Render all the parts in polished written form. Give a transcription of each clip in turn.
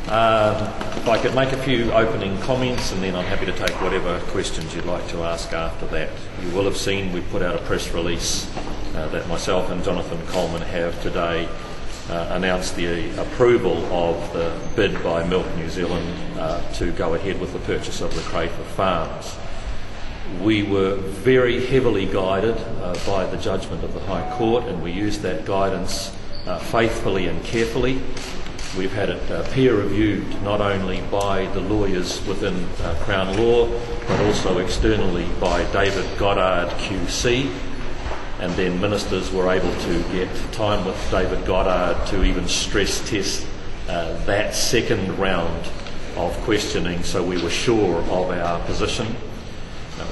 If I could make a few opening comments, and then I'm happy to take whatever questions you'd like to ask after that. You will have seen we put out a press release that myself and Jonathan Coleman have today announced the approval of the bid by Milk New Zealand to go ahead with the purchase of the Crafar farms. We were very heavily guided by the judgment of the High Court, and we used that guidance faithfully and carefully. We've had it peer-reviewed not only by the lawyers within Crown Law, but also externally by David Goddard QC, and then ministers were able to get time with David Goddard to even stress test that second round of questioning, so we were sure of our position.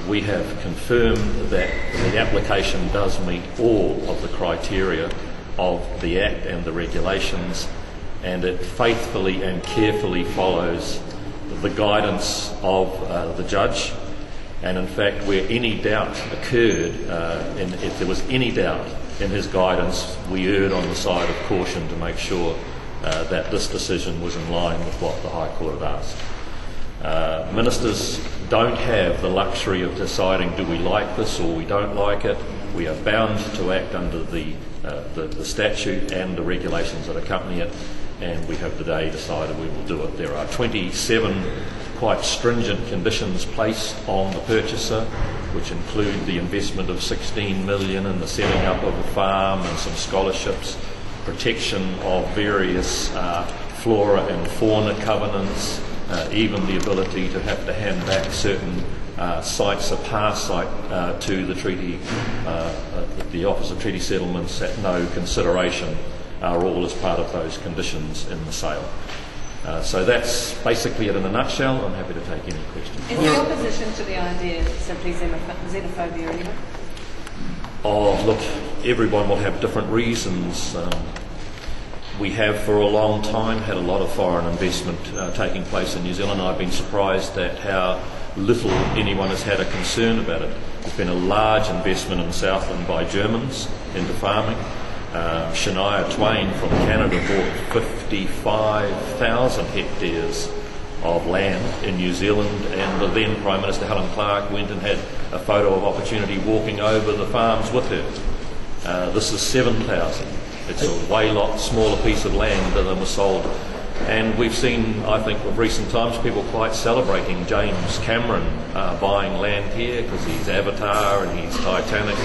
We have confirmed that the application does meet all of the criteria of the Act and the regulations, and it faithfully and carefully follows the guidance of the judge. And in fact, where any doubt occurred, and if there was any doubt in his guidance, we erred on the side of caution to make sure that this decision was in line with what the High Court had asked. Ministers don't have the luxury of deciding do we like this or we don't like it. We are bound to act under the statute and the regulations that accompany it, and we have today decided we will do it. There are 27 quite stringent conditions placed on the purchaser, which include the investment of $16 million in the setting up of a farm and some scholarships, protection of various flora and fauna covenants, even the ability to have to hand back certain sites, a pass site to the treaty, the Office of Treaty Settlements at no consideration, are all as part of those conditions in the sale. So that's basically it in a nutshell. I'm happy to take any questions. Is your opposition to the idea simply xenophobia anyway? Oh, look, everyone will have different reasons. We have for a long time had a lot of foreign investment taking place in New Zealand. I've been surprised at how little anyone has had a concern about it. There's been a large investment in the Southland by Germans into farming. Shania Twain from Canada bought 55,000 hectares of land in New Zealand, and the then Prime Minister Helen Clark went and had a photo of opportunity walking over the farms with her. This is 7,000. It's a way lot smaller piece of land than was sold. And we've seen, I think, of recent times, people quite celebrating James Cameron buying land here because he's Avatar and he's Titanic.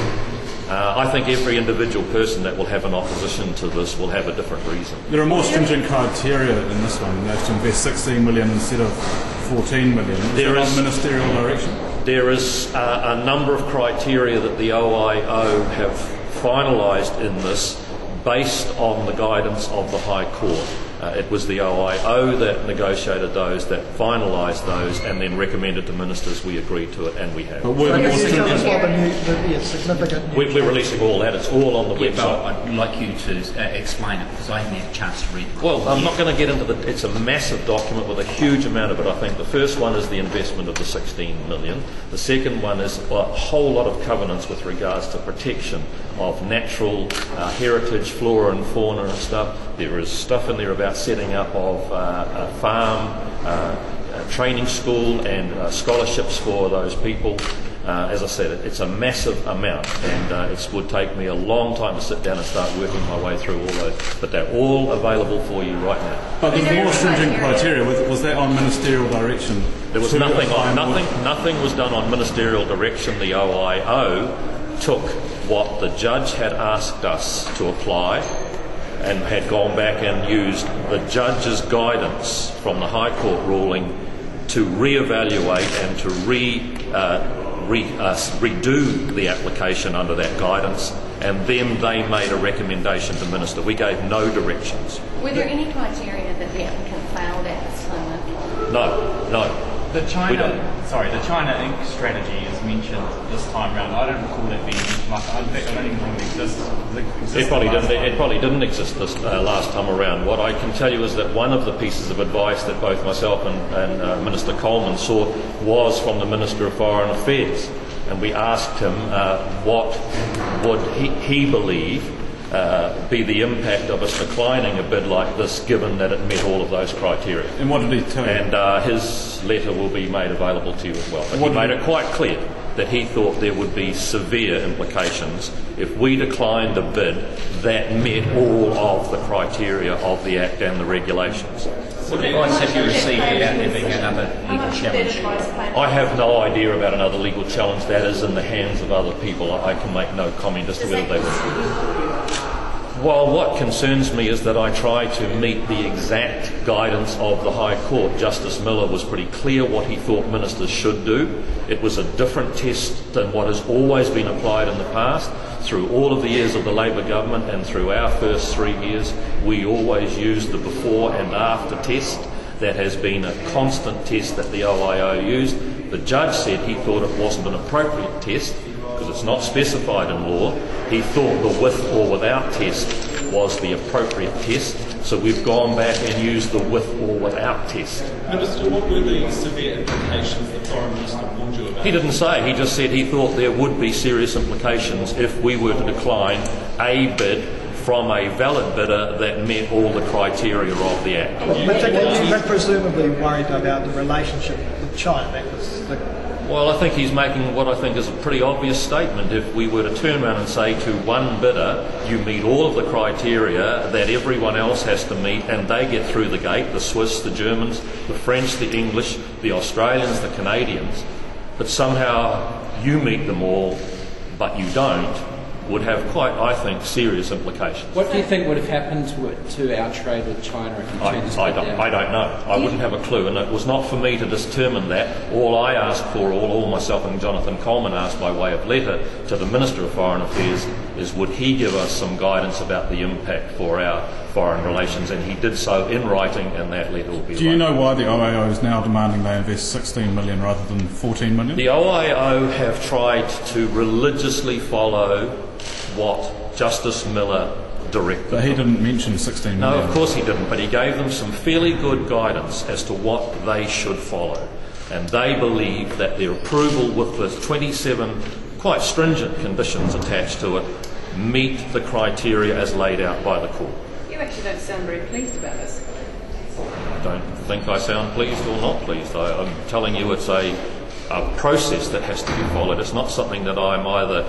I think every individual person that will have an opposition to this will have a different reason. There are more stringent criteria in this one. They have to invest $16 million instead of $14 million. There is ministerial direction. There is a number of criteria that the OIO have finalised in this based on the guidance of the High Court. It was the OIO that negotiated those, that finalised those, and then recommended to ministers. We agreed to it, and we have. But we're releasing all that. It's all on the website. But I'd like you to explain it, because I haven't had a chance to read it. Well, I'm not going to get into the... It's a massive document with a huge amount of it, I think. The first one is the investment of the $16 million. The second one is a whole lot of covenants with regards to protection of natural heritage, flora and fauna and stuff. There is stuff in there about setting up of a farm, a training school and scholarships for those people. As I said, it's a massive amount, and it would take me a long time to sit down and start working my way through all those, but they're all available for you right now. But there's more stringent criteria. Was that on ministerial direction? There was nothing was done on ministerial direction. The OIO took what the judge had asked us to apply and had gone back and used the judge's guidance from the High Court ruling to re-evaluate and to redo the application under that guidance, and then they made a recommendation to Minister. We gave no directions. Were there any criteria that the applicant failed at? No. The China Inc. strategy is mentioned this time round. I don't recall that being mentioned. I don't even think it exists. It probably didn't exist this last time around. What I can tell you is that one of the pieces of advice that both myself and Minister Coleman sought was from the Minister of Foreign Affairs, and we asked him what would he believe be the impact of us declining a bid like this, given that it met all of those criteria. And what did he tell you? And his letter will be made available to you as well. But he made it quite clear that he thought there would be severe implications if we declined a bid that met all of the criteria of the Act and the regulations. What advice have you received about there being another legal challenge? I have no idea about another legal challenge. That is in the hands of other people. I can make no comment as to whether they will. Well, what concerns me is that I try to meet the exact guidance of the High Court. Justice Miller was pretty clear what he thought ministers should do. It was a different test than what has always been applied in the past. Through all of the years of the Labor government and through our first 3 years, we always used the before and after test. That has been a constant test that the OIO used. The judge said he thought it wasn't an appropriate test because it's not specified in law. He thought the with or without test was the appropriate test, so we've gone back and used the with or without test. Minister, what were the severe implications the Foreign Minister warned you about? He didn't say. He just said he thought there would be serious implications if we were to decline a bid from a valid bidder that met all the criteria of the Act. But presumably worried about the relationship with China. That was Well, I think he's making what I think is a pretty obvious statement. If we were to turn around and say to one bidder, you meet all of the criteria that everyone else has to meet, and they get through the gate, the Swiss, the Germans, the French, the English, the Australians, the Canadians, but somehow you meet them all, but you don't, would have quite, I think, serious implications. What do you think would have happened to our trade with China if you turned this bid down? I don't know. I wouldn't have a clue, and it was not for me to determine that. All I asked for, all myself and Jonathan Coleman asked by way of letter to the Minister of Foreign Affairs, is would he give us some guidance about the impact for our foreign relations, and he did so in writing, and that letter will be Do you know why the OIO is now demanding they invest 16 million rather than 14 million? The OIO have tried to religiously follow what Justice Miller directed. But he didn't mention 16 million. No, of course he didn't, but he gave them some fairly good guidance as to what they should follow. And they believe that their approval with the 27 quite stringent conditions attached to it meet the criteria as laid out by the court. You actually don't sound very pleased about this. I don't think I sound pleased or not pleased. I'm telling you it's a process that has to be followed. It's not something that I'm either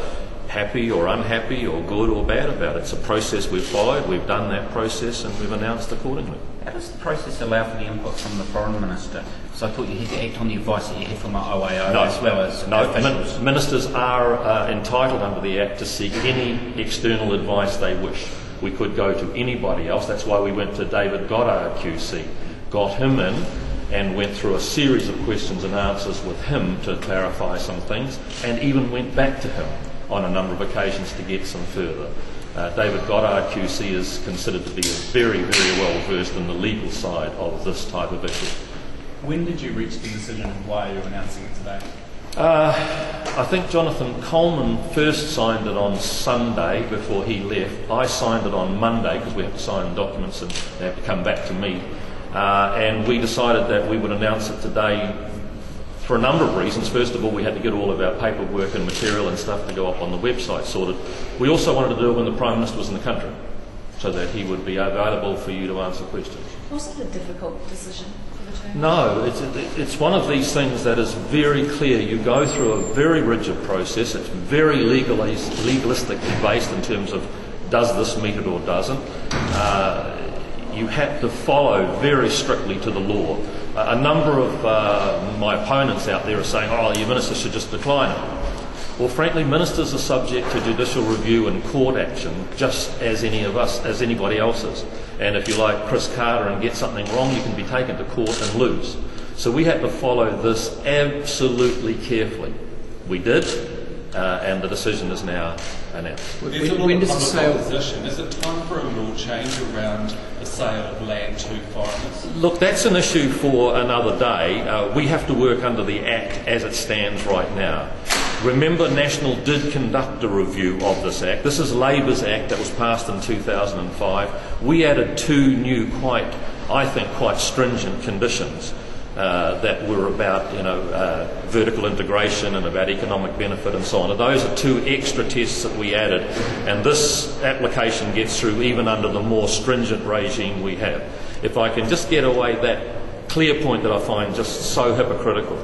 happy or unhappy or good or bad about. It's a process we've followed, we've done that process, and we've announced accordingly. How does the process allow for the input from the Foreign Minister? Because I thought you had to act on the advice that you had from the OIO as well as officials. Ministers are entitled under the Act to seek any external advice they wish. We could go to anybody else. That's why we went to David Goddard QC, got him in, and went through a series of questions and answers with him to clarify some things, and even went back to him on a number of occasions to get some further. David Goddard QC is considered to be very, very well versed in the legal side of this type of issue. When did you reach the decision and why are you announcing it today? I think Jonathan Coleman first signed it on Sunday before he left. I signed it on Monday because we have to sign documents and they have to come back to me. And we decided that we would announce it today for a number of reasons. First of all, we had to get all of our paperwork and material and stuff to go up on the website sorted. We also wanted to do it when the Prime Minister was in the country, so that he would be available for you to answer questions. Was it a difficult decision for the two? No, it's one of these things that is very clear. You go through a very rigid process. It's very legalistically based in terms of does this meet it or doesn't. You have to follow very strictly to the law. A number of my opponents out there are saying, oh, your minister should just decline it. Well, frankly, ministers are subject to judicial review and court action just as any of us, as anybody else is. And if you like Chris Carter and get something wrong, you can be taken to court and lose. So we had to follow this absolutely carefully. We did, and the decision is now announced. There's a lot of public opposition. Is it time for a law change around the sale of land to foreigners? Look, that's an issue for another day. We have to work under the Act as it stands right now. Remember, National did conduct a review of this Act. This is Labor's Act that was passed in 2005. We added two new, I think, quite stringent conditions. that were about vertical integration and about economic benefit and so on. And those are 2 extra tests that we added, and this application gets through even under the more stringent regime we have. If I can just get away that clear point that I find just so hypocritical.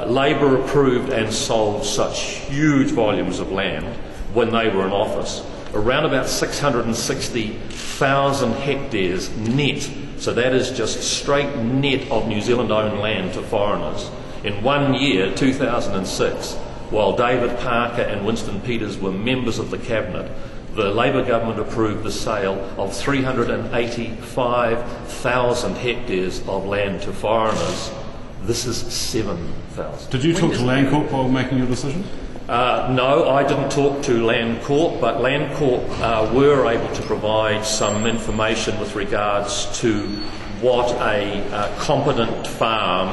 Labor approved and sold such huge volumes of land when they were in office, around about 660,000 hectares net. So that is just straight net of New Zealand-owned land to foreigners. In 1 year, 2006, while David Parker and Winston Peters were members of the Cabinet, the Labor government approved the sale of 385,000 hectares of land to foreigners. This is 7,000. Did you talk to Land Corp while making your decision? No, I didn't talk to Land Corp, but Land Corp were able to provide some information with regards to what a competent farm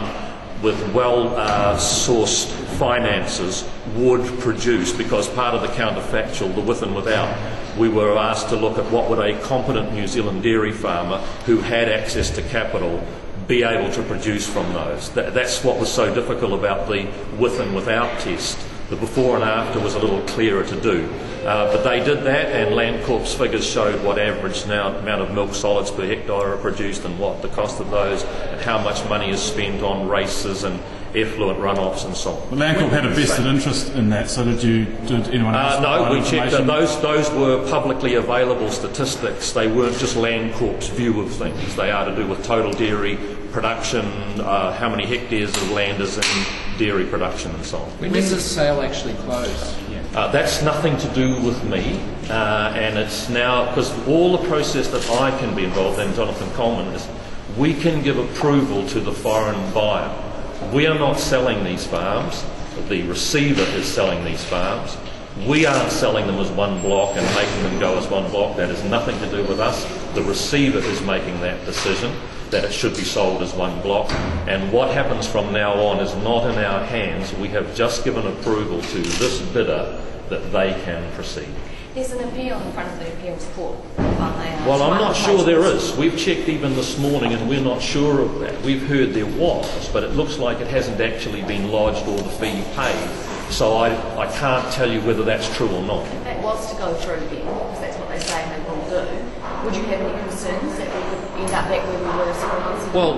with well-sourced finances would produce, because part of the counterfactual, the with and without, we were asked to look at what would a competent New Zealand dairy farmer who had access to capital be able to produce from those. That's what was so difficult about the with and without test. The before and after was a little clearer to do. But they did that, and Landcorp's figures showed what average amount of milk solids per hectare are produced and what the cost of those and how much money is spent on races and effluent runoffs and so on. Well, Landcorp had a vested interest in that, so did anyone else? No, we checked that those were publicly available statistics. They weren't just Landcorp's view of things. They are to do with total dairy production, how many hectares of land is in dairy production and so on. When does this sale actually close? That's nothing to do with me, and it's now, because all the process that I can be involved in, Jonathan Coleman, is we can give approval to the foreign buyer. We are not selling these farms. The receiver is selling these farms. We aren't selling them as one block and making them go as one block. That has nothing to do with us. The receiver is making that decision that it should be sold as one block. And what happens from now on is not in our hands. We have just given approval to this bidder that they can proceed. There's an appeal in front of the appeals court. Well, I'm not sure there is. We've checked even this morning and we're not sure of that. We've heard there was, but it looks like it hasn't actually been lodged or the fee paid. So I can't tell you whether that's true or not. If that was to go through again, because that's what they say they will do, would you have any concerns that we could end up back where we were 7 months ago? Well,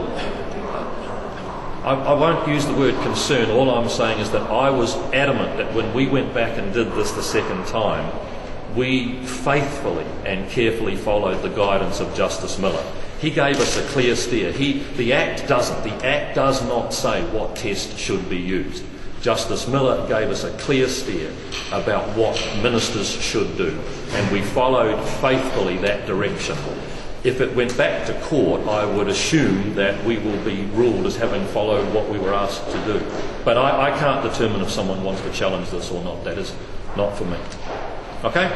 I won't use the word concern. All I'm saying is that I was adamant that when we went back and did this the second time, we faithfully and carefully followed the guidance of Justice Miller. He gave us a clear steer. The Act doesn't. The Act does not say what test should be used. Justice Miller gave us a clear steer about what ministers should do, and we followed faithfully that direction. If it went back to court, I would assume that we will be ruled as having followed what we were asked to do. But I can't determine if someone wants to challenge this or not. That is not for me. Okay?